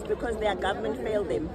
it's because their government failed them.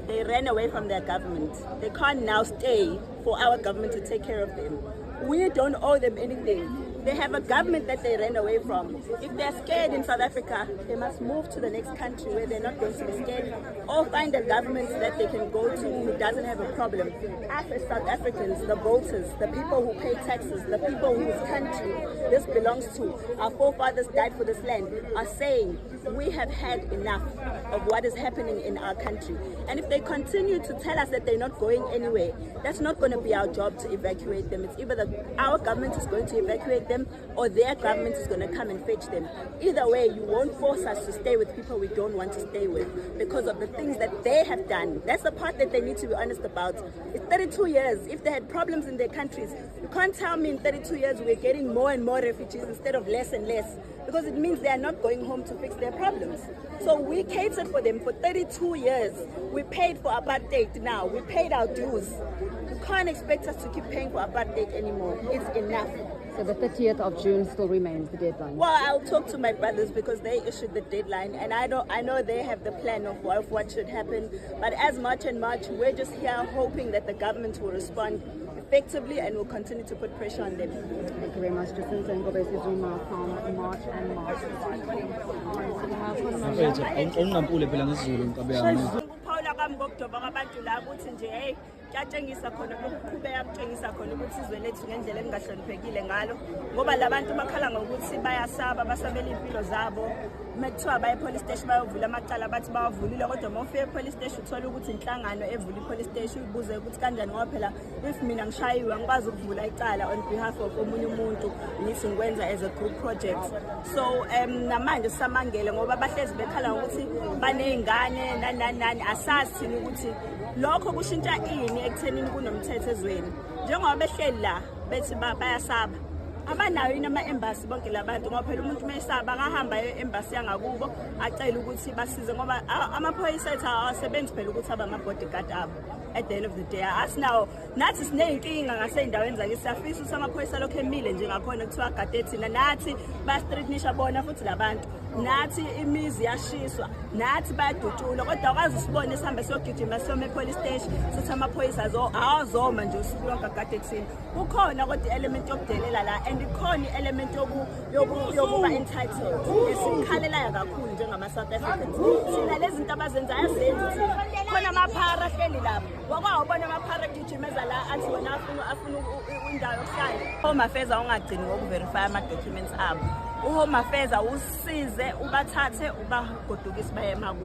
They ran away from their government. They can't now stay for our government to take care of them. We don't owe them anything. They have a government that they ran away from. If they're scared in South Africa, they must move to the next country where they're not going to be scared, or find a government that they can go to who doesn't have a problem. Us as South Africans, the voters, the people who pay taxes, the people whose country this belongs to, our forefathers died for this land, are saying we have had enough of what is happening in our country. And if they continue to tell us that they're not going anywhere, that's not going to be our job to evacuate them. It's either our government is going to evacuate them or their government is going to come and fetch them. Either way, you won't force us to stay with people we don't want to stay with because of the things that they have done. That's the part that they need to be honest about. It's 32 years. If they had problems in their countries, you can't tell me in 32 years we're getting more and more refugees instead of less and less, because it means they are not going home to fix their problems. So we catered for them for 32 years. We paid for apartheid now. We paid our dues. You can't expect us to keep paying for apartheid anymore. It's enough. So the 30th of June still remains the deadline? Well, I'll talk to my brothers because they issued the deadline, and I know they have the plan of what should happen. But as much and much, we're just here hoping that the government will respond effectively and will continue to put pressure on them. Thank you very much. Jacinta Ngobe Sizuma from March and March. Ukuphawula kwami ngokudoba kwabantu la ukuthi nje hey kuyatshengisa khona ukuqhubeka kutshengisa khona ukuthi izwe lethu ngendlela engahloniphekile ngalo, ngoba labantu bakhala ngokuthi bayasaba, basabela impilo zabo. Mekuthiwa baye police station bayovula amacala bathi bawavulile, kodwa uma ufika police station uthola ukuthi inhlangano evula police station uyibuze ukuthi kanjani ngoba phela if mina ngishayiwe ngikwazi ukuvula icala on behalf of omunye umuntu ngithi ngikwenza as a group project. So namanje sisamangele ngoba bahlezi bekhala ngokuthi banezingane nani asazi ukuthi lokho kushintsha ini ekuthenini kunomthetho ezweni. Njengoba behleli la bethi bayasaba, abanayo yini ama-embassy bonke labantu, ngoba phela umuntu mayesaba angahamba e-embassy yangakubo acela ukuthi basize, ngoba amaphoyisa ethu awasebenzi phela ukuthi abe ama-bodyguard abo. At the end of the day, asinawo nathi sineyinkinga ngaseyindaweni zakithi, siyafisa ukuthi amaphoyisa lokho emile nje ngakhona kuthiwa agade thina, nathi bayastreetnisha bona futhi labantu, nathi imizi yashiswa, nathi bayadutshulwa, kodwa akwazi usibone sihambe siyogijima siyome police station sithi amaphoyisa awazoma nje usuku lonke agade thina. Kukhona kodwa i-element yokudelela la, and ikhona i-element yokuba entitled esikhalelayo kakhulu njengama-South Africans. Thina lezi zinto abazenzayo azenzi thina. Khona amaphara ahleli lapho, wakwawubona amaphara agijimeza la athi wona afuna indawo yokuhlala. Home Affairs awungagcini ngokuverify ama-documents abo. Home Affairs awusize ubathathe ubagodukise baye emakubo.